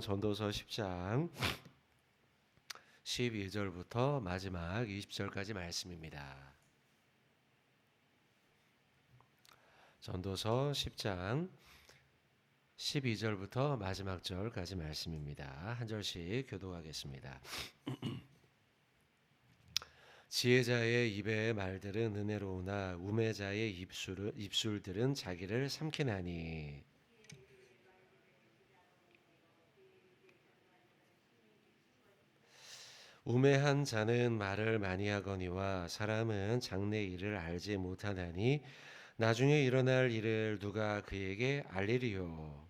전도서 10장 12절부터 마지막 20절까지 말씀입니다. 전도서 10장 12절부터 마지막 절까지 말씀입니다. 한 절씩 교독하겠습니다. 지혜자의 입의 말들은 은혜로우나 우매자의 입술들은 자기를 삼키나니 우매한 자는 말을 많이 하거니와 사람은 장래 일을 알지 못하나니 나중에 일어날 일을 누가 그에게 알리리요.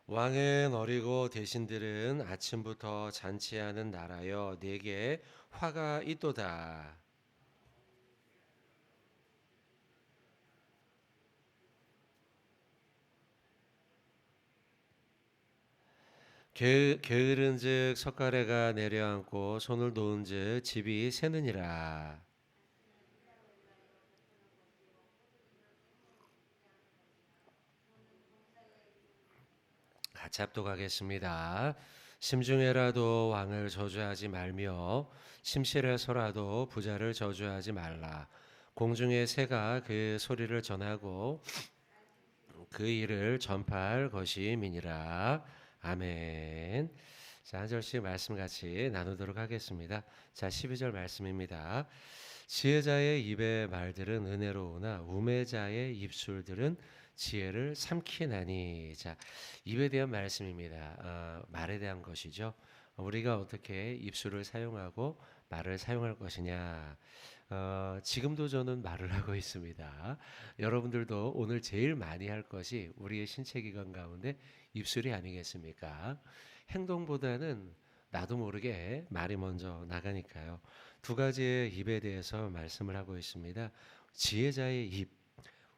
왕은 어리고 대신들은 아침부터 잔치하는 나라여 내게 화가 있도다. 게으른즉 석가래가 내려앉고 손을 놓은즉 집이 새느니라. 잡독하겠습니다. 심중에라도 왕을 저주하지 말며 침실에서라도 부자를 저주하지 말라. 공중의 새가 그 소리를 전하고 그 일을 전파할 것임이니라. 아멘. 자, 한 절씩 말씀 같이 나누도록 하겠습니다. 자, 12절 말씀입니다. 지혜자의 입의 말들은 은혜로우나 우매자의 입술들은 지혜를 삼키나니. 자, 입에 대한 말씀입니다. 말에 대한 것이죠. 우리가 어떻게 입술을 사용하고 말을 사용할 것이냐. 지금도 저는 말을 하고 있습니다. 여러분들도 오늘 제일 많이 할 것이 우리의 신체 기관 가운데 입술이 아니겠습니까? 행동보다는 나도 모르게 말이 먼저 나가니까요. 두 가지의 입에 대해서 말씀을 하고 있습니다. 지혜자의 입,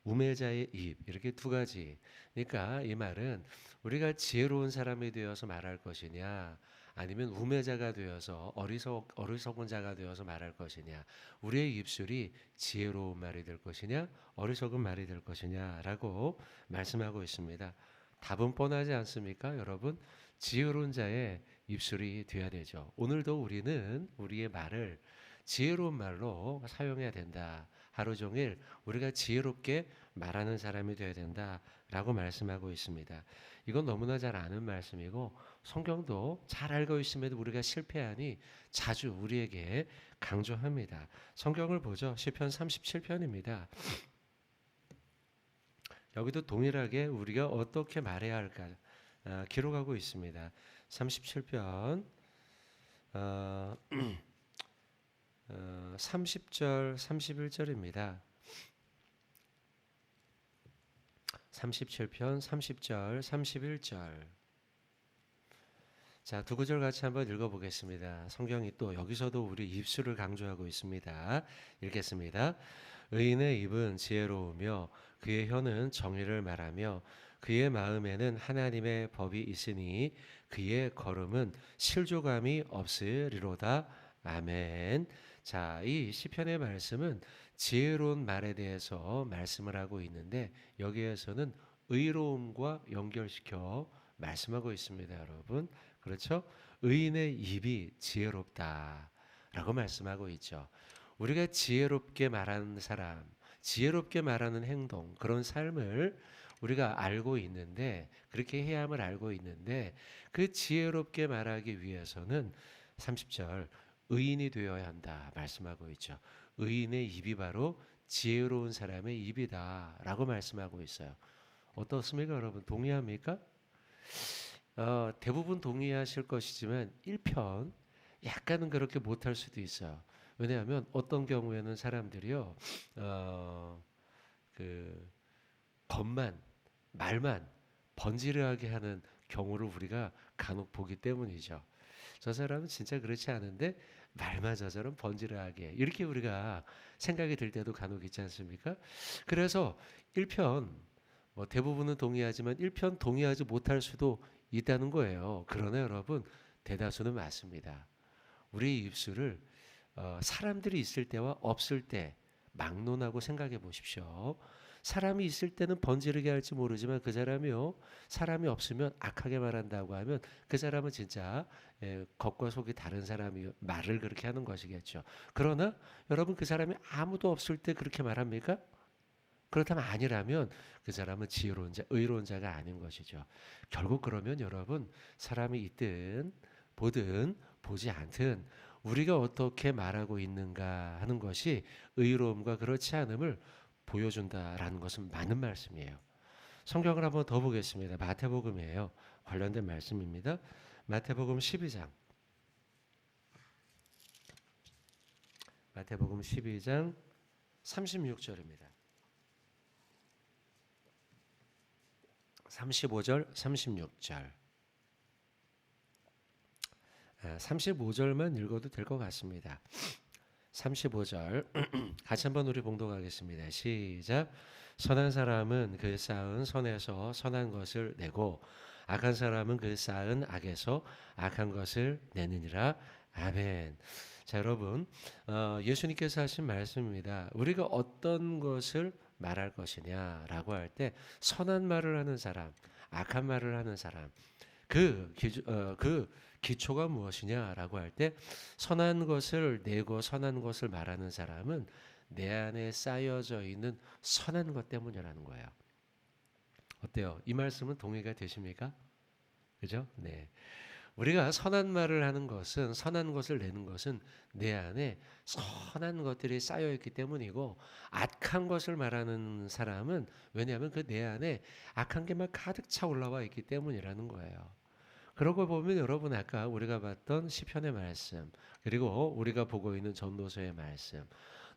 우매자의 입, 이렇게 두 가지. 그러니까 이 말은 우리가 지혜로운 사람이 되어서 말할 것이냐, 아니면 우매자가 되어서 어리석은 자가 되어서 말할 것이냐, 우리의 입술이 지혜로운 말이 될 것이냐, 어리석은 말이 될 것이냐라고 말씀하고 있습니다. 답은 뻔하지 않습니까, 여러분? 지혜로운 자의 입술이 되어야 되죠. 오늘도 우리는 우리의 말을 지혜로운 말로 사용해야 된다. 하루 종일 우리가 지혜롭게 말하는 사람이 되어야 된다라고 말씀하고 있습니다. 이건 너무나 잘 아는 말씀이고 성경도 잘 알고 있음에도 우리가 실패하니 자주 우리에게 강조합니다. 성경을 보죠. 시편 37편입니다. 여기도 동일하게 우리가 어떻게 말해야 할까 기록하고 있습니다. 37편 30절 31절입니다. 37편 30절 31절. 자, 두 구절 같이 한번 읽어보겠습니다. 성경이 또 여기서도 우리 입술을 강조하고 있습니다. 읽겠습니다. 의인의 입은 지혜로우며 그의 혀는 정의를 말하며 그의 마음에는 하나님의 법이 있으니 그의 걸음은 실조감이 없으리로다. 아멘. 자, 이 시편의 말씀은 지혜로운 말에 대해서 말씀을 하고 있는데 여기에서는 의로움과 연결시켜 말씀하고 있습니다, 여러분. 그렇죠? 의인의 입이 지혜롭다라고 말씀하고 있죠. 우리가 지혜롭게 말하는 사람, 지혜롭게 말하는 행동, 그런 삶을 우리가 알고 있는데, 그렇게 해야 함을 알고 있는데, 그 지혜롭게 말하기 위해서는 30절 의인이 되어야 한다 말씀하고 있죠. 의인의 입이 바로 지혜로운 사람의 입이다라고 말씀하고 있어요. 어떻습니까, 여러분? 동의합니까? 대부분 동의하실 것이지만 1편 약간은 그렇게 못할 수도 있어요. 왜냐하면 어떤 경우에는 사람들이요, 그 겉만 말만 번지르하게 하는 경우를 우리가 간혹 보기 때문이죠. 저 사람은 진짜 그렇지 않은데 말만 저처럼 번지르하게 이렇게 우리가 생각이 들 때도 간혹 있지 않습니까? 그래서 1편 대부분은 동의하지만 1편 동의하지 못할 수도 있다는 거예요. 그러나 여러분 대다수는 맞습니다. 우리 입술을 사람들이 있을 때와 없을 때 막론하고 생각해 보십시오. 사람이 있을 때는 번지르게 할지 모르지만 그 사람이요, 사람이 없으면 악하게 말한다고 하면 그 사람은 진짜 겉과 속이 다른 사람이 말을 그렇게 하는 것이겠죠. 그러나 여러분, 그 사람이 아무도 없을 때 그렇게 말합니까? 그렇다면 아니라면 그 사람은 지혜로운 자, 의로운 자가 아닌 것이죠. 결국 그러면 여러분, 사람이 있든 보든 보지 않든 우리가 어떻게 말하고 있는가 하는 것이 의로움과 그렇지 않음을 보여준다라는 것은 맞는 말씀이에요. 성경을 한번 더 보겠습니다. 마태복음이에요. 관련된 말씀입니다. 마태복음 12장. 마태복음 12장 36절입니다. 35절, 36절. 35절만 읽어도 될 것 같습니다. 35절 같이 한번 우리 봉독하겠습니다. 시작. 선한 사람은 그 쌓은 선에서 선한 것을 내고 악한 사람은 그 쌓은 악에서 악한 것을 내느니라. 아멘. 자, 여러분, 예수님께서 하신 말씀입니다. 우리가 어떤 것을 말할 것이냐라고 할 때 선한 말을 하는 사람, 악한 말을 하는 사람, 그 기초가 무엇이냐라고 할 때 선한 것을 내고 선한 것을 말하는 사람은 내 안에 쌓여져 있는 선한 것 때문이라는 거예요. 어때요? 이 말씀은 동의가 되십니까? 그죠? 네. 우리가 선한 말을 하는 것은, 선한 것을 내는 것은 내 안에 선한 것들이 쌓여 있기 때문이고, 악한 것을 말하는 사람은 왜냐하면 그 내 안에 악한 게 막 가득 차 올라와 있기 때문이라는 거예요. 그러고 보면 여러분, 아까 우리가 봤던 시편의 말씀, 그리고 우리가 보고 있는 전도서의 말씀,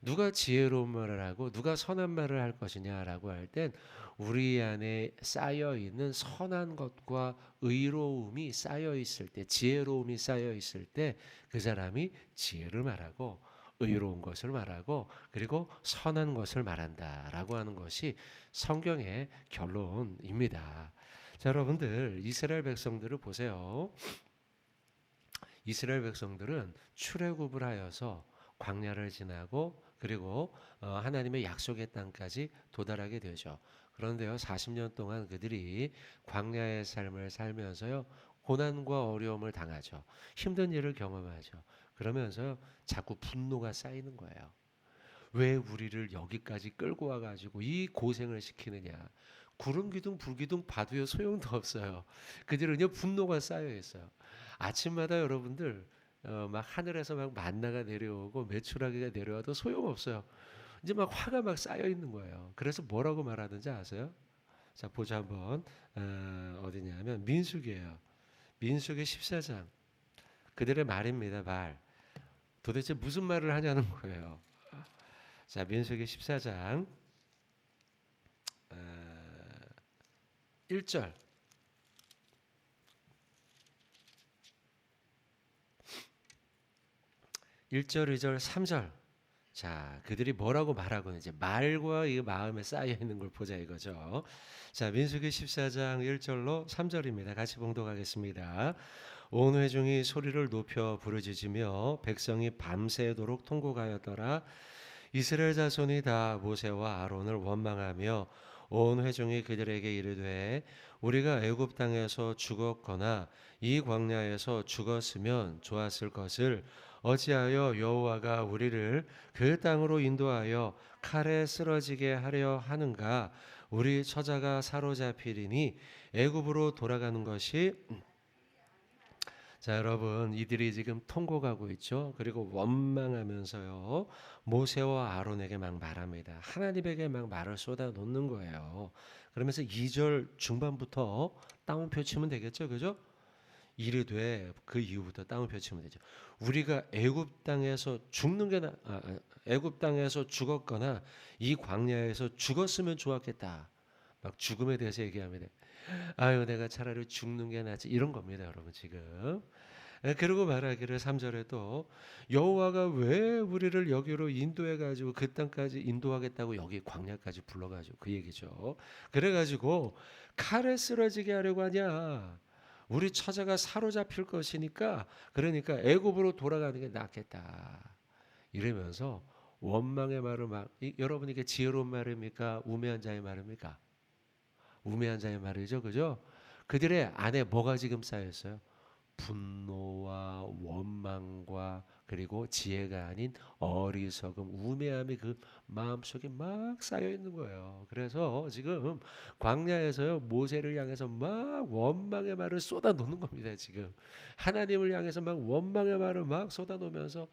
누가 지혜로운 말을 하고 누가 선한 말을 할 것이냐라고 할 땐 우리 안에 쌓여 있는 선한 것과 의로움이 쌓여 있을 때, 지혜로움이 쌓여 있을 때 그 사람이 지혜를 말하고 의로운 것을 말하고 그리고 선한 것을 말한다라고 하는 것이 성경의 결론입니다. 자, 여러분들, 이스라엘 백성들을 보세요. 이스라엘 백성들은 출애굽을 하여서 광야를 지나고 그리고 하나님의 약속의 땅까지 도달하게 되죠. 그런데요, 40년 동안 그들이 광야의 삶을 살면서요, 고난과 어려움을 당하죠. 힘든 일을 경험하죠. 그러면서 자꾸 분노가 쌓이는 거예요. 왜 우리를 여기까지 끌고 와가지고 이 고생을 시키느냐. 구름 기둥 불 기둥 봐도요 소용도 없어요. 그들은요 분노가 쌓여 있어요. 아침마다 여러분들 막 하늘에서 막 만나가 내려오고 메추라기가 내려와도 소용없어요. 이제 막 화가 막 쌓여 있는 거예요. 그래서 뭐라고 말하는지 아세요? 자, 보자 한번. 어디냐면 민수기예요. 민수기 14장. 그들의 말입니다. 말. 도대체 무슨 말을 하냐는 거예요. 자, 민수기 14장 1절. 1절, 2절, 3절. 자, 그들이 뭐라고 말하고 있는지 말과 이 마음에 쌓여 있는 걸 보자 이거죠. 자, 민수기 14장 1절로 3절입니다. 같이 봉독하겠습니다. 온 회중이 소리를 높여 부르짖으며 백성이 밤새도록 통곡하였더라. 이스라엘 자손이 다 모세와 아론을 원망하며 온 회중이 그들에게 이르되 우리가 애굽 땅에서 죽었거나 이 광야에서 죽었으면 좋았을 것을 어찌하여 여호와가 우리를 그 땅으로 인도하여 칼에 쓰러지게 하려 하는가. 우리 처자가 사로잡히리니 애굽으로 돌아가는 것이. 자, 여러분, 이들이 지금 통곡하고 있죠. 그리고 원망하면서요 모세와 아론에게 막 말합니다. 하나님에게 막 말을 쏟아 놓는 거예요. 그러면서 2절 중반부터 따옴표 치면 되겠죠, 그죠? 이르되, 그 이후부터 따옴표 치면 되죠. 우리가 애굽 땅에서 죽는 게 애굽 땅에서 죽었거나 이 광야에서 죽었으면 좋았겠다. 막 죽음에 대해서 얘기합니다. 아유, 내가 차라리 죽는 게 낫지, 이런 겁니다, 여러분 지금. 그러고 말하기를 3절에 또 여호와가 왜 우리를 여기로 인도해 가지고 그 땅까지 인도하겠다고 여기 광야까지 불러 가지고, 그 얘기죠. 그래 가지고 칼에 쓰러지게 하려고 하냐. 우리 처자가 사로잡힐 것이니까, 그러니까 애굽으로 돌아가는 게 낫겠다. 이러면서 원망의 말을 막 여러분 이게 지혜로운 말입니까? 우매한 자의 말입니까? 우매한 자의 말이죠, 그죠? 그들의 안에 뭐가 지금 쌓여 있어요? 분노와 원망과 그리고 지혜가 아닌 어리석음, 우매함이 그 마음속에 막 쌓여 있는 거예요. 그래서 지금 광야에서요 모세를 향해서 막 원망의 말을 쏟아놓는 겁니다. 지금 하나님을 향해서 막 원망의 말을 막 쏟아놓으면서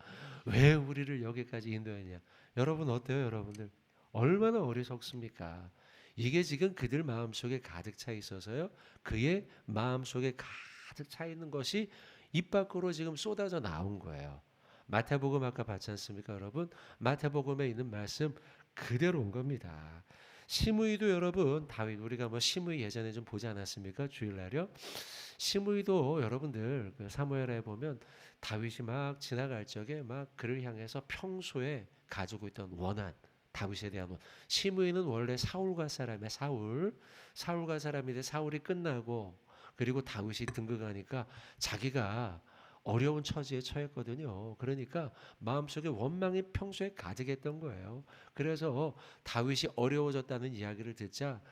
왜 우리를 여기까지 인도했냐? 여러분 어때요, 여러분들? 얼마나 어리석습니까? 이게 지금 그들 마음속에 가득 차 있어서요. 그의 마음속에 가득 차 있는 것이 입 밖으로 지금 쏟아져 나온 거예요. 마태복음 아까 봤지 않습니까, 여러분? 마태복음에 있는 말씀 그대로 온 겁니다. 시므이도 여러분, 다윗 우리가 뭐 시므이 예전에 좀 보지 않았습니까? 주일날요. 시므이도 여러분들 그 사무엘에 보면 다윗이 막 지나갈 적에 막 그를 향해서 평소에 가지고 있던 원한 다윗에 대한 시므이는 원래 사울과 사람이야. 사울과 사람인데 사울이 끝나고 그리고 다윗이 등극하니까 자기가 어려운 처지에 처했거든요. 그러니까 마음속에 원망이 평소에 가득했던 거예요. 그래서 다윗이 어려워졌다는 이야기를 듣자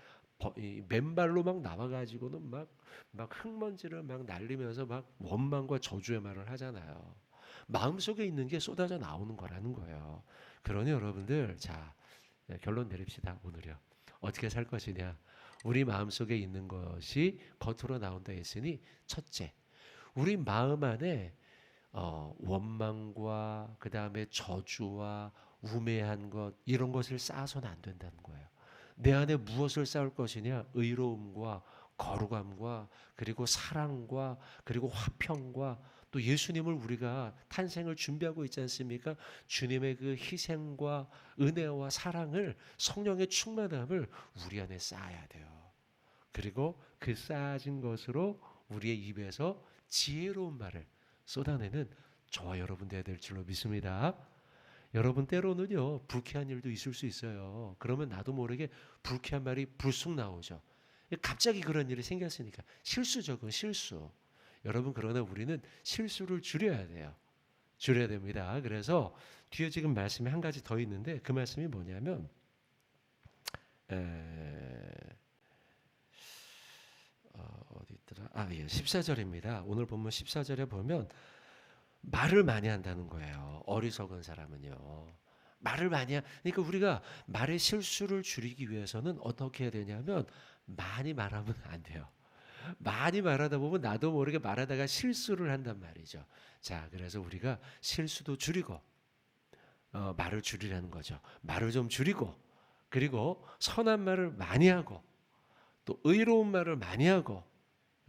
맨발로 막 나와가지고는 막 흙먼지를 막 날리면서 막 원망과 저주의 말을 하잖아요. 마음속에 있는 게 쏟아져 나오는 거라는 거예요. 그러니 여러분들 자 결론 내립시다. 오늘요. 어떻게 살 것이냐. 우리 마음속에 있는 것이 겉으로 나온다 했으니 첫째 우리 마음 안에 원망과 그 다음에 저주와 우매한 것 이런 것을 쌓아서는 안 된다는 거예요. 내 안에 무엇을 쌓을 것이냐? 의로움과 거룩함과 그리고 사랑과 그리고 화평과 또 예수님을 우리가 탄생을 준비하고 있지 않습니까? 주님의 그 희생과 은혜와 사랑을 성령의 충만함을 우리 안에 쌓아야 돼요. 그리고 그 쌓아진 것으로 우리의 입에서 지혜로운 말을 쏟아내는 저와 여러분 되어야 될 줄로 믿습니다. 여러분 때로는요 불쾌한 일도 있을 수 있어요. 그러면 나도 모르게 불쾌한 말이 불쑥 나오죠. 갑자기 그런 일이 생겼으니까 실수죠. 그건 실수. 여러분 그러나 우리는 실수를 줄여야 돼요. 줄여야 됩니다. 그래서 뒤에 지금 말씀이 한 가지 더 있는데 그 말씀이 뭐냐면 어디 있더라? 예, 14절입니다. 오늘 본문 14절에 보면 말을 많이 한다는 거예요. 어리석은 사람은요. 말을 많이 그러니까 우리가 말의 실수를 줄이기 위해서는 어떻게 해야 되냐면 많이 말하면 안 돼요. 많이 말하다 보면 나도 모르게 말하다가 실수를 한단 말이죠. 자, 그래서 우리가 실수도 줄이고 말을 줄이라는 거죠. 말을 좀 줄이고 그리고 선한 말을 많이 하고 또 의로운 말을 많이 하고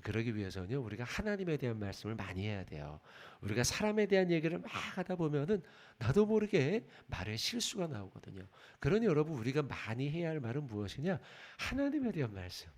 그러기 위해서는요 우리가 하나님에 대한 말씀을 많이 해야 돼요. 우리가 사람에 대한 얘기를 막 하다 보면은 나도 모르게 말에 실수가 나오거든요. 그러니 여러분 우리가 많이 해야 할 말은 무엇이냐? 하나님에 대한 말씀.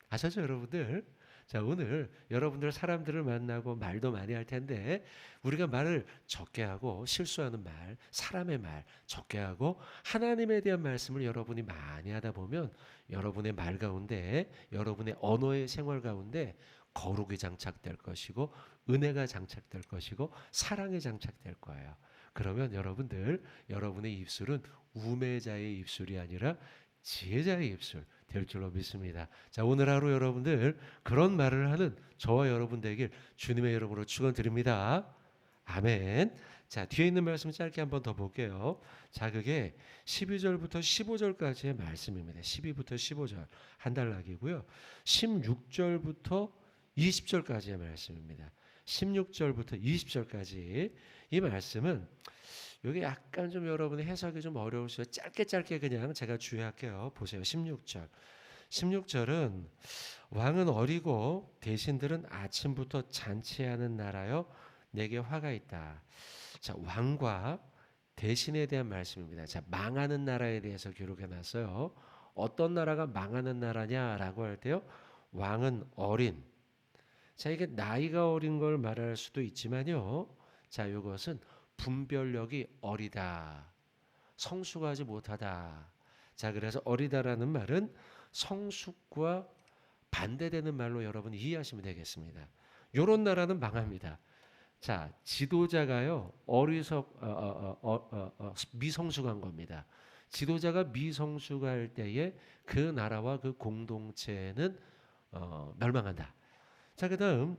아셨죠 여러분들? 자 오늘 여러분들 사람들을 만나고 말도 많이 할 텐데 우리가 말을 적게 하고 실수하는 말, 사람의 말 적게 하고 하나님에 대한 말씀을 여러분이 많이 하다 보면 여러분의 말 가운데 여러분의 언어의 생활 가운데 거룩이 장착될 것이고 은혜가 장착될 것이고 사랑이 장착될 거예요. 그러면 여러분들 여러분의 입술은 우매자의 입술이 아니라 지혜자의 입술 될 줄로 믿습니다. 자 오늘 하루 여러분들 그런 말을 하는 저와 여러분 되길 주님의 이름으로 축원드립니다. 아멘. 자 뒤에 있는 말씀 짧게 한번 더 볼게요. 자 그게 12절부터 15절까지의 말씀입니다. 12부터 15절 한 단락이고요. 16절부터 20절까지의 말씀입니다. 16절부터 20절까지 이 말씀은 여기 약간 좀 여러분의 해석이 좀 어려울 수 있어요. 짧게 그냥 제가 주의할게요. 보세요. 16절. 16절은 왕은 어리고 대신들은 아침부터 잔치하는 나라여 내게 화가 있다. 자, 왕과 대신에 대한 말씀입니다. 자, 망하는 나라에 대해서 기록해 놨어요. 어떤 나라가 망하는 나라냐라고 할 때요. 왕은 어린. 자, 이게 나이가 어린 걸 말할 수도 있지만요. 자, 이것은 분별력이 어리다. 성숙하지 못하다. 자, 그래서 어리다라는 말은 성숙과 반대되는 말로 여러분 이해하시면 되겠습니다. 요런 나라는 망합니다. 자, 지도자가요 미성숙한 겁니다. 지도자가 미성숙할 때에 그 나라와 그 공동체는 멸망한다. 자, 그다음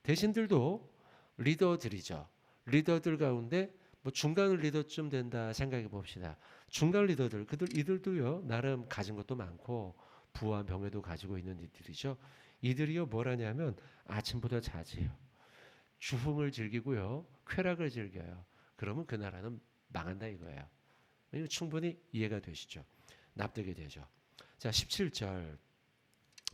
대신들도 리더들이죠. 리더들 가운데 뭐 중간 리더쯤 된다 생각해 봅시다. 중간 리더들 이들도요 나름 가진 것도 많고 부와 명예도 가지고 있는 이들이죠. 이들이요 뭘 하냐면 아침보다 자지요. 주흥을 즐기고요. 쾌락을 즐겨요. 그러면 그 나라는 망한다 이거예요. 이거 충분히 이해가 되시죠? 납득이 되죠. 자, 17절.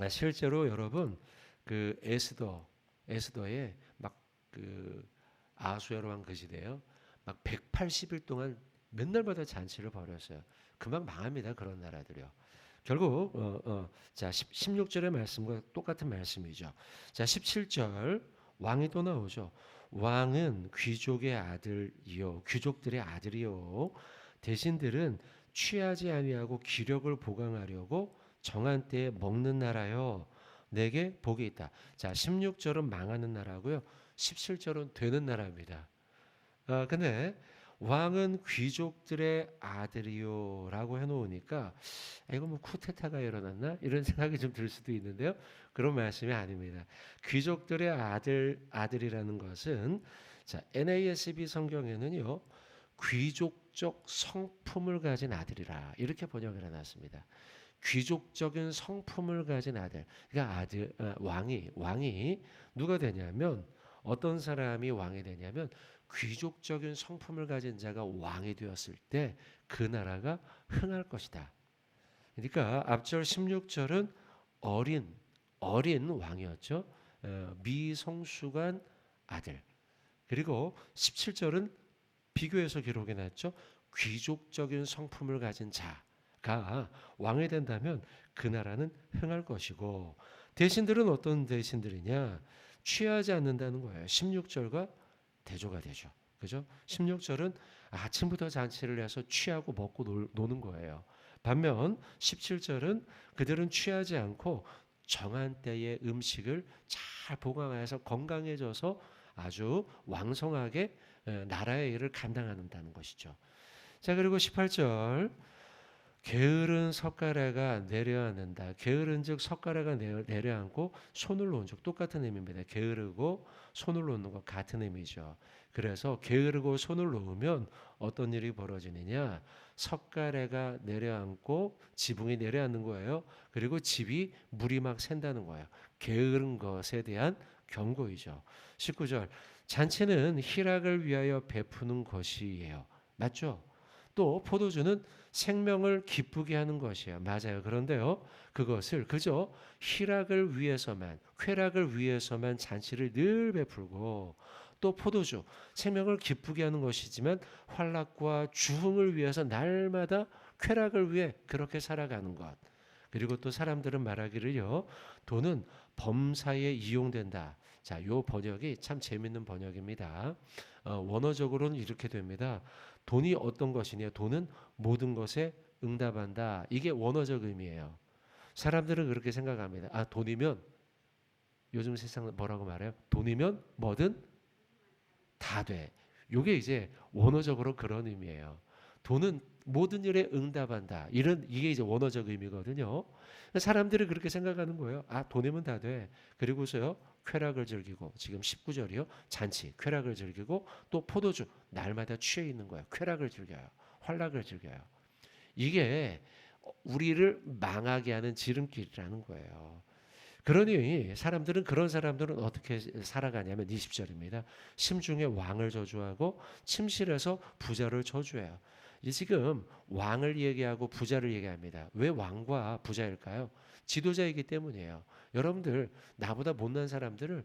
실제로 여러분 그 에스더의 막 그 아수에로 한 그 시대요. 막 180일 동안 맨날마다 잔치를 벌였어요. 금방 망합니다. 그런 나라들이요. 결국 자 16절의 말씀과 똑같은 말씀이죠. 자 17절 왕이 또 나오죠. 왕은 귀족의 아들이요 귀족들의 아들이요 대신들은 취하지 아니하고 기력을 보강하려고 정한 때에 먹는 나라요 내게 복이 있다. 자 16절은 망하는 나라고요. 17절은 되는 나라입니다. 근데 왕은 귀족들의 아들이요라고 해놓으니까 이거 뭐 쿠데타가 일어났나 이런 생각이 좀 들 수도 있는데요. 그런 말씀이 아닙니다. 귀족들의 아들이라는 것은 자 NASB 성경에는요 귀족적 성품을 가진 아들이라 이렇게 번역을 해놨습니다. 귀족적인 성품을 가진 아들. 그러니까 왕이 누가 되냐면 어떤 사람이 왕이 되냐면 귀족적인 성품을 가진 자가 왕이 되었을 때 그 나라가 흥할 것이다. 그러니까 앞절 16절은 어린 왕이었죠. 미성숙한 아들. 그리고 17절은 비교해서 기록해 놨죠. 귀족적인 성품을 가진 자가 왕이 된다면 그 나라는 흥할 것이고 대신들은 어떤 대신들이냐? 취하지 않는다는 거예요. 16절과 대조가 되죠. 그죠? 16절은 아침부터 잔치를 해서 취하고 먹고 노는 거예요. 반면 17절은 그들은 취하지 않고 정한 때의 음식을 잘 보강해서 건강해져서 아주 왕성하게 나라의 일을 감당한다는 것이죠. 자, 그리고 18절 게으른 석가래가 내려앉는다. 게으른즉 석가래가 내려앉고 손을 놓은 즉 똑같은 의미입니다. 게으르고 손을 놓는 것 같은 의미죠. 그래서 게으르고 손을 놓으면 어떤 일이 벌어지느냐? 석가래가 내려앉고 지붕이 내려앉는 거예요. 그리고 집이 물이 막 샌다는 거예요. 게으른 것에 대한 경고이죠. 19절 잔치는 희락을 위하여 베푸는 것이에요. 맞죠? 또 포도주는 생명을 기쁘게 하는 것이에요. 맞아요. 그런데요. 그것을 그저 희락을 위해서만, 쾌락을 위해서만 잔치를 늘 베풀고 또 포도주, 생명을 기쁘게 하는 것이지만 환락과 주흥을 위해서 날마다 쾌락을 위해 그렇게 살아가는 것. 그리고 또 사람들은 말하기를요. 돈은 범사에 이용된다. 자, 요 번역이 참 재밌는 번역입니다. 원어적으로는 이렇게 됩니다. 돈이 어떤 것이냐? 돈은 모든 것에 응답한다. 이게 원어적 의미예요. 사람들은 그렇게 생각합니다. 아, 돈이면 요즘 세상 뭐라고 말해요? 돈이면 뭐든 다 돼. 요게 이제 원어적으로 그런 의미예요. 돈은 모든 일에 응답한다. 이게 이제 원어적 의미거든요. 사람들이 그렇게 생각하는 거예요. 아, 돈이면 다 돼. 그리고서요. 쾌락을 즐기고 지금 19절이요. 잔치, 쾌락을 즐기고 또 포도주 날마다 취해 있는 거예요. 쾌락을 즐겨요. 환락을 즐겨요. 이게 우리를 망하게 하는 지름길이라는 거예요. 그러니 그런 사람들은 어떻게 살아가냐면 20절입니다. 심중에 왕을 저주하고 침실에서 부자를 저주해요. 지금 왕을 얘기하고 부자를 얘기합니다. 왜 왕과 부자일까요? 지도자이기 때문이에요. 여러분들 나보다 못난 사람들을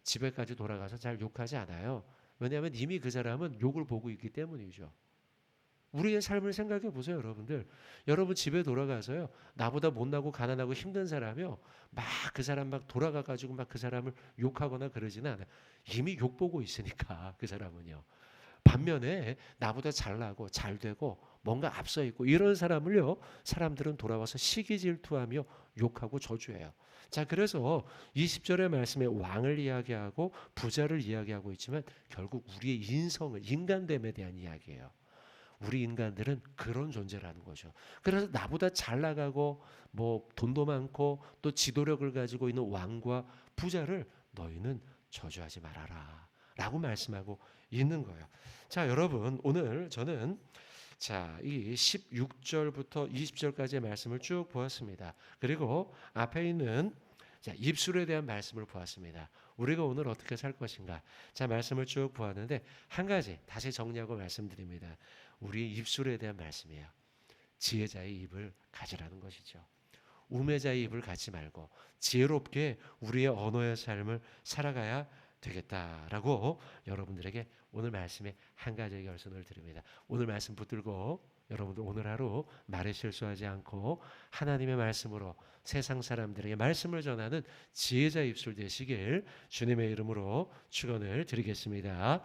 집에까지 돌아가서 잘 욕하지 않아요. 왜냐하면 이미 그 사람은 욕을 보고 있기 때문이죠. 우리의 삶을 생각해 보세요, 여러분들. 여러분 집에 돌아가서요, 나보다 못나고 가난하고 힘든 사람이요, 막 그 사람 막 돌아가가지고 막 그 사람을 욕하거나 그러지는 않아요. 이미 욕 보고 있으니까 그 사람은요. 반면에 나보다 잘나고 잘되고 뭔가 앞서 있고 이런 사람을요, 사람들은 돌아와서 시기 질투하며 욕하고 저주해요. 자, 그래서 20절의 말씀에 왕을 이야기하고 부자를 이야기하고 있지만 결국 우리의 인성을, 인간됨에 대한 이야기예요. 우리 인간들은 그런 존재라는 거죠. 그래서 나보다 잘 나가고 뭐 돈도 많고 또 지도력을 가지고 있는 왕과 부자를 너희는 저주하지 말아라 라고 말씀하고 있는 거예요. 자, 여러분, 오늘 저는 이 16절부터 20절까지의 말씀을 쭉 보았습니다. 그리고 앞에 있는 입술에 대한 말씀을 보았습니다. 우리가 오늘 어떻게 살 것인가? 자, 말씀을 쭉 보았는데 한 가지 다시 정리하고 말씀드립니다. 우리의 입술에 대한 말씀이에요. 지혜자의 입을 가지라는 것이죠. 우매자의 입을 갖지 말고 지혜롭게 우리의 언어의 삶을 살아가야 되겠다라고 여러분들에게 오늘 말씀에 한 가지의 결론을 드립니다. 오늘 말씀 붙들고 여러분들 오늘 하루 말에 실수하지 않고 하나님의 말씀으로 세상 사람들에게 말씀을 전하는 지혜자 입술 되시길 주님의 이름으로 축원을 드리겠습니다.